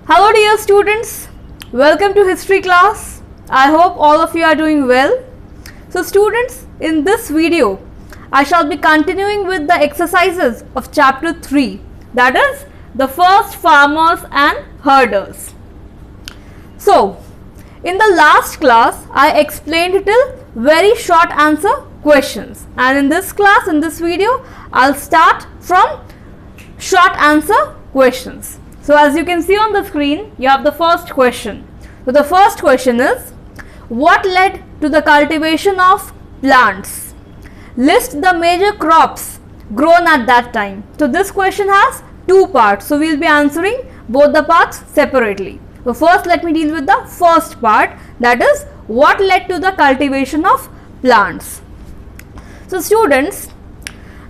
Hello dear students, welcome to history class. I hope all of you are doing well. So students, in this video, I shall be continuing with the exercises of chapter 3, that is the first farmers and herders. So, in the last class, I explained till very short answer questions, and in this class, in this video, I'll start from short answer questions. So as you can see on the screen, you have the first question. So the first question is, what led to the cultivation of plants? List the major crops grown at that time. So this question has two parts. So we will be answering both the parts separately. So first let me deal with the first part, that is what led to the cultivation of plants. So students,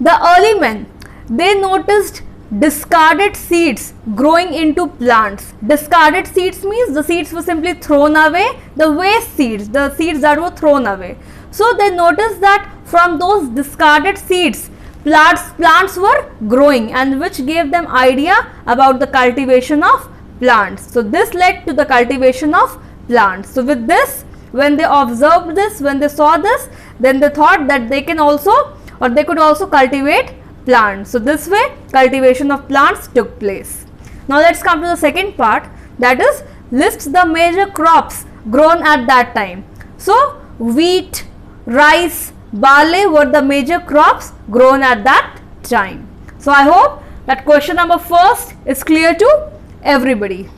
the early men, they noticed discarded seeds growing into plants. Discarded seeds means the seeds were simply thrown away, the waste seeds, the seeds that were thrown away. So they noticed that from those discarded seeds, plants were growing, and which gave them idea about the cultivation of plants. So this led to the cultivation of plants. So with this, when they observed this, when they saw this, then they thought that they can also, or they could also cultivate plants. So this way cultivation of plants took place. Now let's come to the second part, that is list the major crops grown at that time. So wheat, rice, barley were the major crops grown at that time. So I hope that question number first is clear to everybody.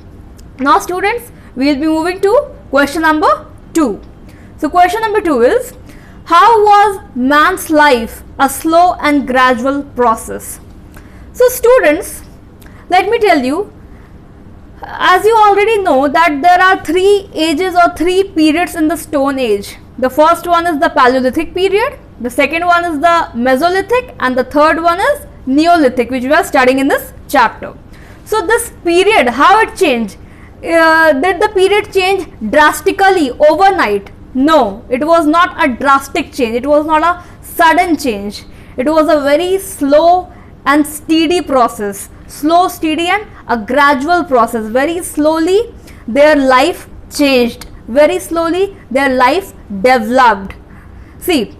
Now students, we will be moving to question number 2. So question number 2 is, how was man's life a slow and gradual process? So students, let me tell you, as you already know that there are 3 ages or 3 periods in the Stone Age. The first one is the Paleolithic period, the second one is the Mesolithic, and the third one is Neolithic, which we are studying in this chapter. So this period, how it changed? Did the period change drastically overnight? No, it was not a drastic change, it was not a sudden change. It was a very slow and steady process, slow, steady and a gradual process. Very slowly their life changed, very slowly their life developed. See,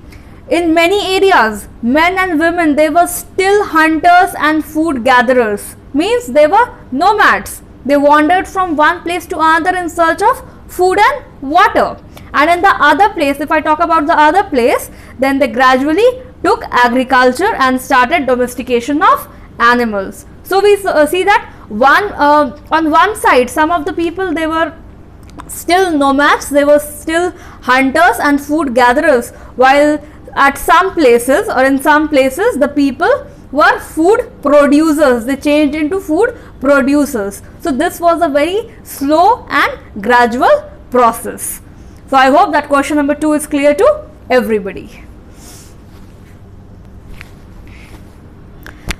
in many areas, men and women, they were still hunters and food gatherers, means they were nomads. They wandered from one place to another in search of food and water. And in the other place, if I talk about the other place, then they gradually took agriculture and started domestication of animals. So we see that on one side, some of the people, they were still nomads, they were still hunters and food gatherers, while at some places or in some places the people were food producers, they changed into food producers. So this was a very slow and gradual process. So I hope that question number 2 is clear to everybody.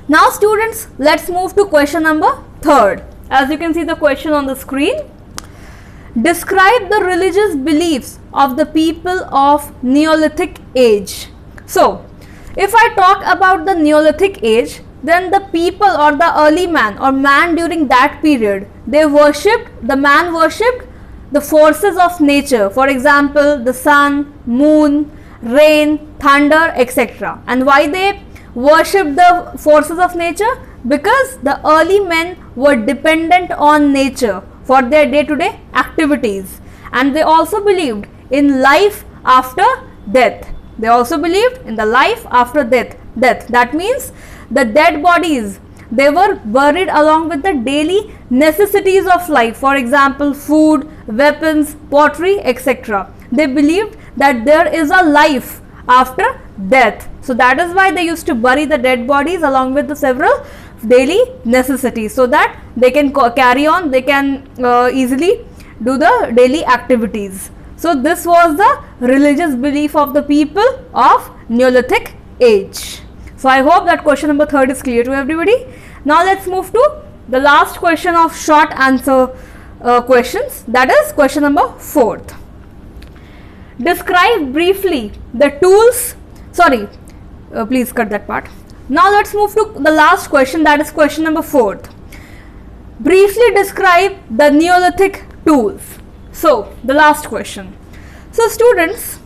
Now students, let's move to question number 3. As you can see the question on the screen. Describe the religious beliefs of the people of Neolithic age. So if I talk about the Neolithic age, then the people or the early man or man during that period, the man worshipped the forces of nature, for example the sun, moon, rain, thunder, etc. And why they worshipped the forces of nature? Because the early men were dependent on nature for their day-to-day activities, and they also believed in life after death. They also believed in the life after death. That means the dead bodies, they were buried along with the daily necessities of life, for example food, weapons, pottery, etc. They believed that there is a life after death. So that is why they used to bury the dead bodies along with the several daily necessities, so that they can carry on, they can easily do the daily activities. So this was the religious belief of the people of Neolithic age. So I hope that question number 3 is clear to everybody. Now let's move to the last question of short answer questions, that is question number 4. Describe briefly the tools, please cut that part. Now let's move to the last question, that is question number 4. briefly describe the Neolithic tools. So the last question. So students,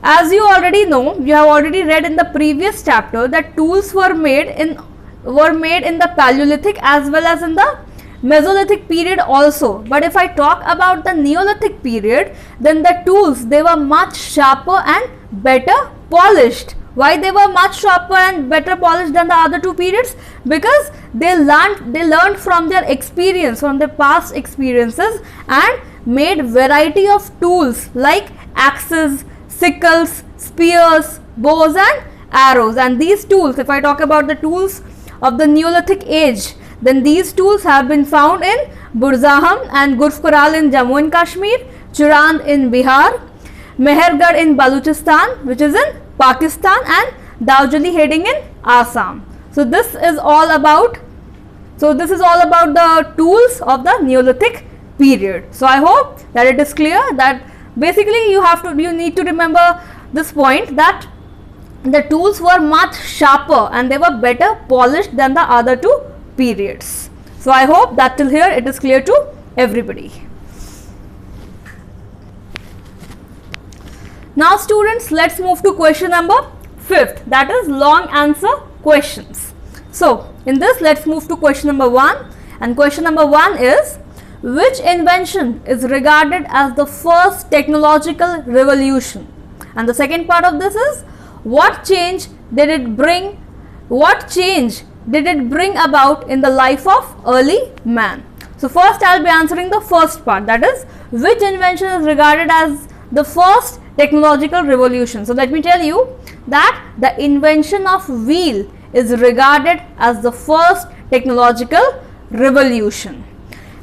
as you already know, you have already read in the previous chapter that tools were made in the Paleolithic as well as in the Mesolithic period also. But if I talk about the Neolithic period, then the tools, they were much sharper and better polished. Why they were much sharper and better polished than the other two periods? Because they learned from their experience, from their past experiences, and made variety of tools like axes, sickles, spears, bows and arrows. And these tools, if I talk about the tools of the Neolithic age, then these tools have been found in Burzaham and Gurfkural in Jammu and Kashmir, Churand in Bihar, Mehergarh in Baluchistan, which is in Pakistan, and Daujali Heding in Assam. So this is all about the tools of the Neolithic period. So I hope that it is clear that basically you need to remember this point, that the tools were much sharper and they were better polished than the other two periods. So I hope that till here it is clear to everybody. Now students, let's move to question number 5th, that is long answer questions. So in this, let's move to question number 1, and question number 1 is, which invention is regarded as the first technological revolution? And the second part of this is, what change did it bring about in the life of early man? So first I'll be answering the first part, that is, which invention is regarded as the first technological revolution. So let me tell you that the invention of wheel is regarded as the first technological revolution.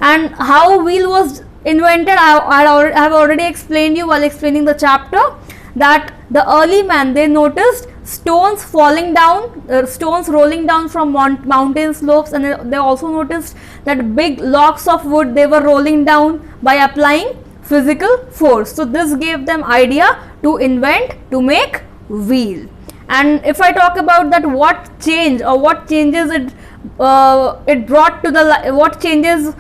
And how wheel was invented, I have already explained you while explaining the chapter, that the early man, they noticed stones falling down, stones rolling down from mountain slopes, and they also noticed that big logs of wood, they were rolling down by applying physical force. So this gave them idea to make wheel. And if I talk about that, what change or what changes it brought to the what changes,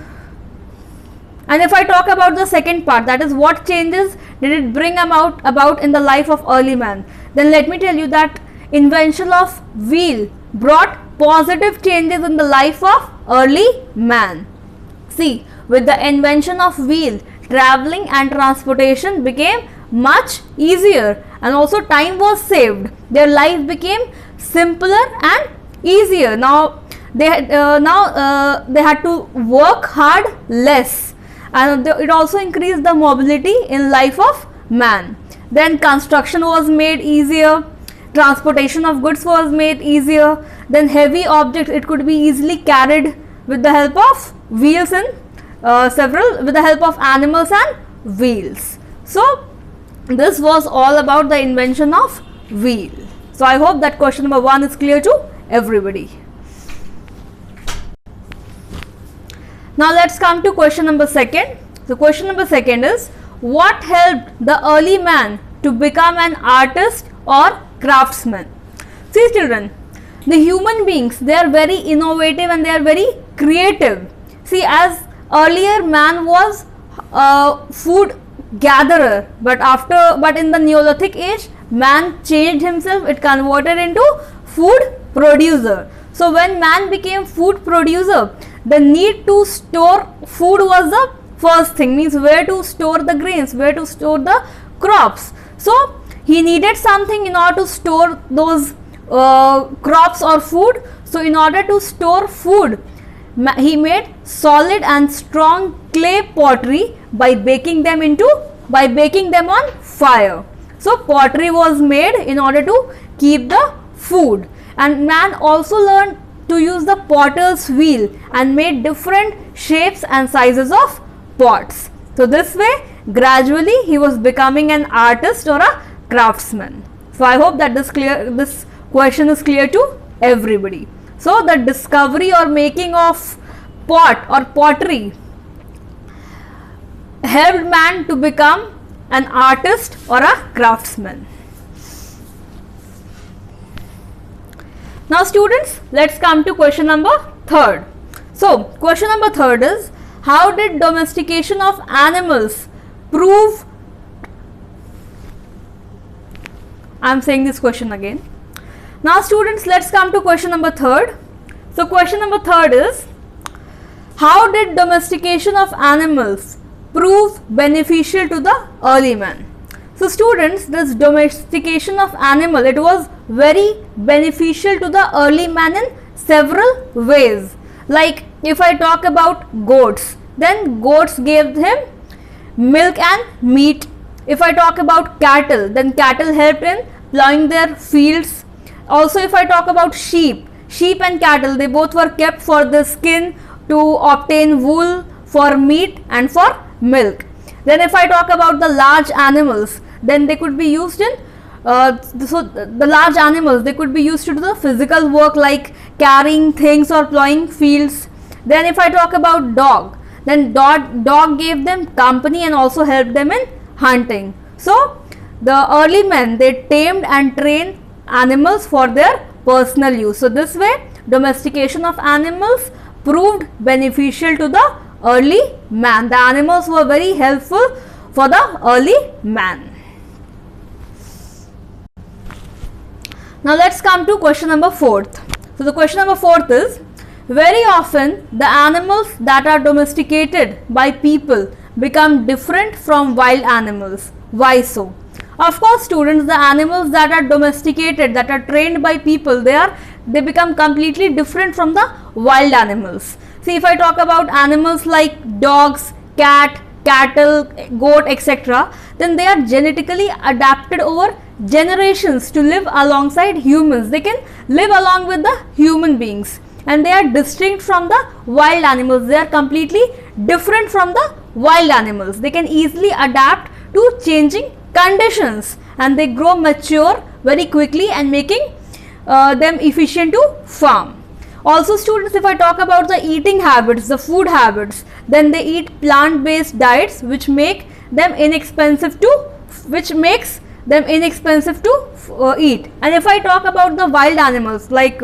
and if I talk about the second part, that is, what changes did it bring about in the life of early man, then let me tell you that invention of wheel brought positive changes in the life of early man. See, with the invention of wheel, traveling and transportation became much easier, and also time was saved. Their life became simpler and easier. Now they had to work hard less, and it also increased the mobility in life of man. Then construction was made easier, transportation of goods was made easier, then heavy objects, it could be easily carried with the help of wheels and with the help of animals and wheels. So this was all about the invention of wheel. So I hope that question number 1 is clear to everybody. Now let's come to question number 2. So question number 2 is, what helped the early man to become an artist or craftsman? See children, the human beings, they are very innovative and they are very creative. See, as earlier man was food gatherer, but in the Neolithic age, man changed himself, it converted into food producer. So when man became food producer, the need to store food was the first thing, means where to store the grains, where to store the crops. So he needed something in order to store those crops or food. So in order to store food, he made solid and strong clay pottery by baking them on fire. So pottery was made in order to keep the food, and man also learned to use the potter's wheel and made different shapes and sizes of pots. So this way gradually he was becoming an artist or a craftsman. So I hope that this question is clear to everybody. So the discovery or making of pot or pottery helped man to become an artist or a craftsman. Now students, let's come to question number 3. So question number third is, how did domestication of animals prove, I am saying this question again. Now students, let's come to question number third. So question number third is, how did domestication of animals prove beneficial to the early man? So students, this domestication of animal, it was very beneficial to the early man in several ways. Like if I talk about goats, then goats gave him milk and meat. If I talk about cattle, then cattle helped in plowing their fields. Also if I talk about sheep and cattle, they both were kept for the skin, to obtain wool, for meat and for milk. Then if I talk about the large animals, then they could be used in the large animals, they could be used to do the physical work like carrying things or plowing fields. Then if I talk about dog, then dog gave them company and also helped them in hunting. So the early men, they tamed and trained animals for their personal use. So this way domestication of animals proved beneficial to the early man. The animals were very helpful for the early man. Now let's come to question number fourth. So the question number fourth is, very often the animals that are domesticated by people become different from wild animals. Why so? Of course students, the animals that are domesticated, that are trained by people, they become completely different from the wild animals. See, if I talk about animals like dogs, cattle, goat, etc., then they are genetically adapted over generations to live alongside humans. They can live along with the human beings, and they are distinct from the wild animals. They are completely different from the wild animals. They can easily adapt to changing conditions, and they grow mature very quickly and making them efficient to farm. Also students, if I talk about the eating habits, the food habits, then they eat plant-based diets which makes them inexpensive to eat. And if I talk about the wild animals like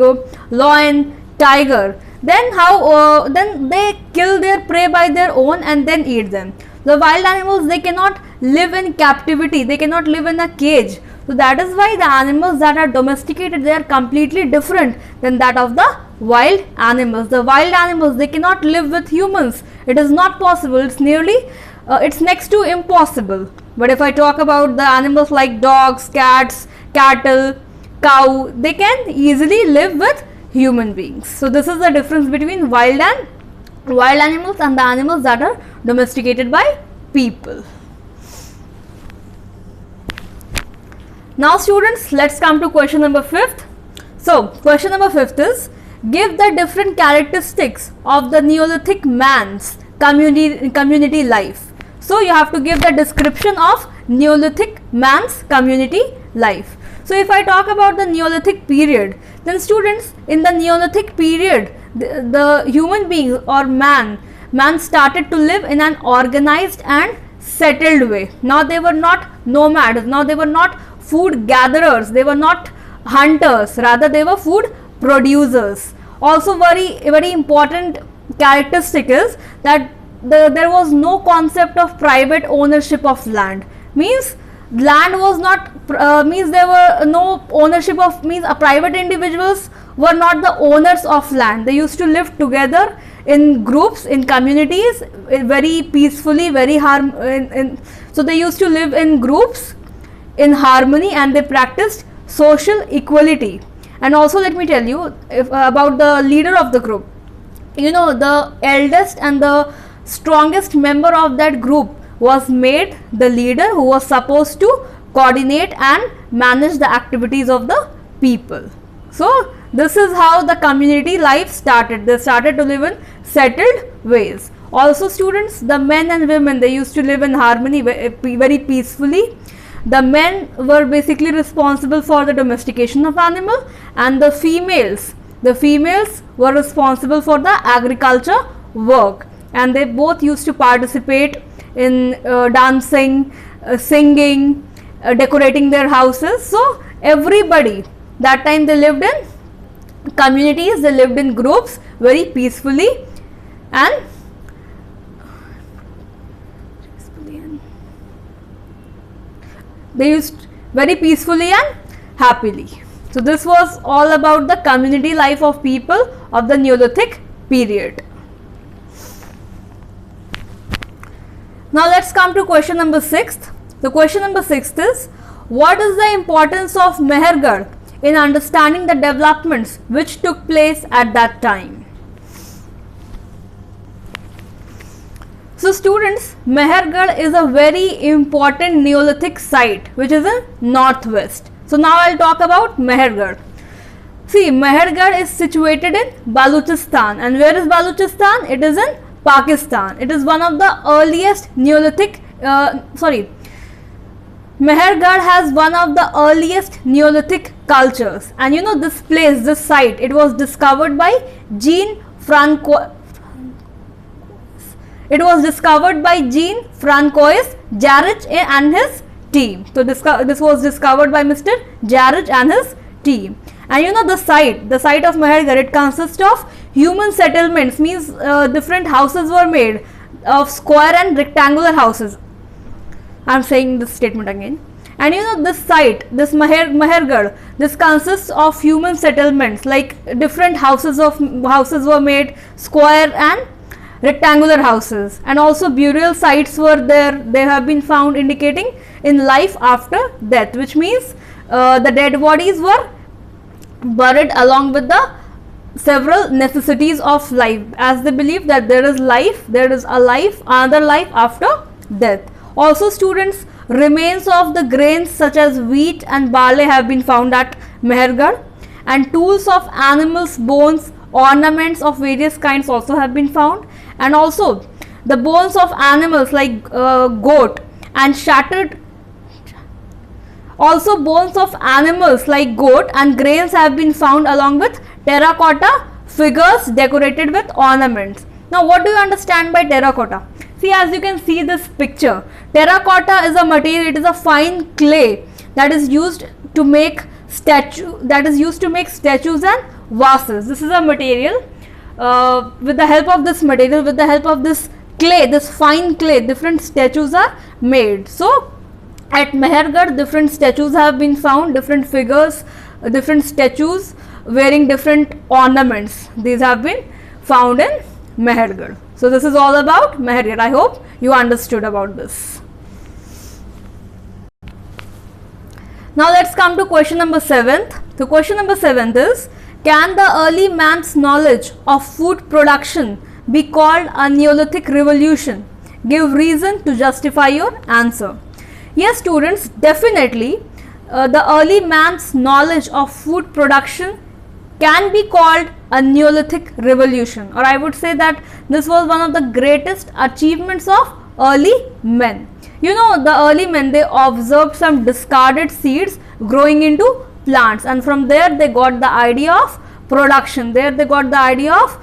lion, tiger, then they kill their prey by their own and then eat them. The wild animals, they cannot live in captivity, they cannot live in a cage. So that is why the animals that are domesticated, they are completely different than that of the wild animals. The wild animals, they cannot live with humans. It is not possible. It's next to impossible. But if I talk about the animals like dogs, cats, cattle, cow, they can easily live with human beings. So this is the difference between wild animals and the animals that are domesticated by people. Now students, let's come to question number 5th. So question number 5th is, give the different characteristics of the Neolithic man's community life. So you have to give the description of Neolithic man's community life. So if I talk about the Neolithic period, then students, in the Neolithic period, the human being or man started to live in an organized and settled way. Now they were not nomads, now they were not food gatherers, they were not hunters, rather they were food producers. Also very important characteristic is that there was no concept of private ownership of land. Means land was not there were no ownership of, private individuals were not the owners of land. They used to live together in groups, in communities, very peacefully, so they used to live in groups in harmony, and they practiced social equality. And also let me tell you about the leader of the group. You know, the eldest and the strongest member of that group was made the leader, who was supposed to coordinate and manage the activities of the people. So this is how the community life started. They started to live in settled ways. Also students, the men and women, they used to live in harmony very peacefully. The men were basically responsible for the domestication of animal, and the females were responsible for the agriculture work, and they both used to participate in dancing, singing, decorating their houses. So everybody, that time they lived in communities, they lived in groups very peacefully and they used very peacefully and happily. So this was all about the community life of people of the Neolithic period. Now let's come to question number 6. The question number 6 is, what is the importance of Mehergarh in understanding the developments which took place at that time? So students, Mehergarh is a very important Neolithic site which is in northwest. So now I'll talk about Mehergarh. See, Mehergarh is situated in Balochistan, and where is Balochistan? It is in Pakistan. It is one of the earliest Neolithic, Mehergarh has one of the earliest Neolithic cultures, and you know this place, this site, it was discovered by Jean-Francois Jarich and his team. So this was discovered by Mr. Jarich and his team. And you know the site of Mehergarh, it consists of human settlements, means different houses were made of square and rectangular houses. I am saying this statement again. And you know this site, this Mehergarh, this consists of human settlements, like different houses were made, square and rectangular houses, and also burial sites were there. They have been found indicating in life after death, which means the dead bodies were buried along with the several necessities of life, as they believe that there is another life after death. Also students, remains of the grains such as wheat and barley have been found at Mehergarh, and tools of animals' bones, ornaments of various kinds also have been found, and also the bones of animals like goat and grains have been found, along with terracotta figures decorated with ornaments. Now what do you understand by terracotta? See, as you can see this picture, terracotta is a material, it is a fine clay that is used to make statues and vases. This is a material, with the help of this clay, this fine clay, different statues are made. So at Mehergarh, different statues have been found, different figures, different statues wearing different ornaments. These have been found in Mehergarh. So this is all about Mehergarh. I hope you understood about this. Now let's come to question number 7th. So question number 7th is, can the early man's knowledge of food production be called a Neolithic revolution? Give reason to justify your answer. Yes students, definitely the early man's knowledge of food production can be called a Neolithic revolution, or I would say that this was one of the greatest achievements of early men. You know, the early men, they observed some discarded seeds growing into plants, and from there they got the idea of production, there they got the idea of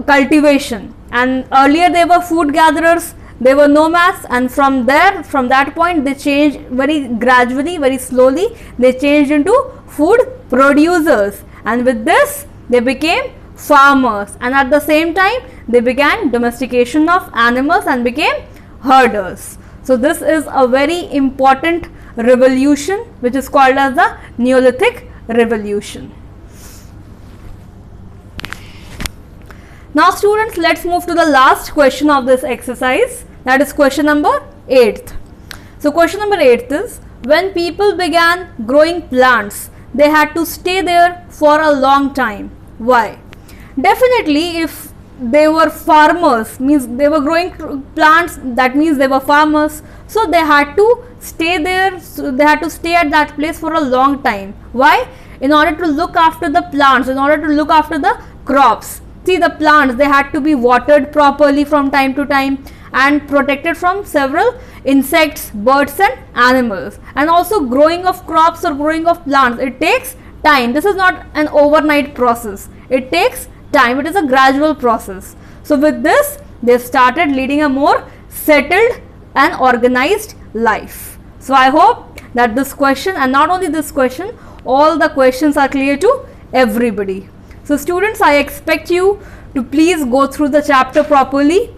cultivation. And earlier they were food gatherers, they were nomads, and from that point they changed very gradually, very slowly, they changed into food producers, and with this they became farmers, and at the same time they began domestication of animals and became herders. So this is a very important revolution which is called as the Neolithic revolution. Now students, let's move to the last question of this exercise, that is question number 8th. So question number 8th is, when people began growing plants, they had to stay there for a long time. Why? Definitely, if they were farmers, means they were growing plants, that means they were farmers, so they had to stay there, so they had to stay at that place for a long time. Why? In order to look after the plants, in order to look after the crops. See, the plants, they had to be watered properly from time to time and protected from several insects, birds and animals. And also growing of crops or growing of plants, it takes time. This is not an overnight process. It takes time. It is a gradual process. So with this, they started leading a more settled and organized life. So I hope that this question, and not only this question, all the questions are clear to everybody. So students, I expect you to please go through the chapter properly,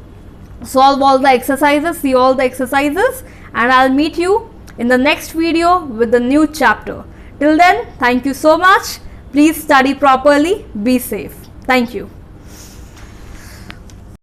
solve all the exercises, see all the exercises, and I'll meet you in the next video with the new chapter. Till then, thank you so much. Please study properly. Be safe. Thank you.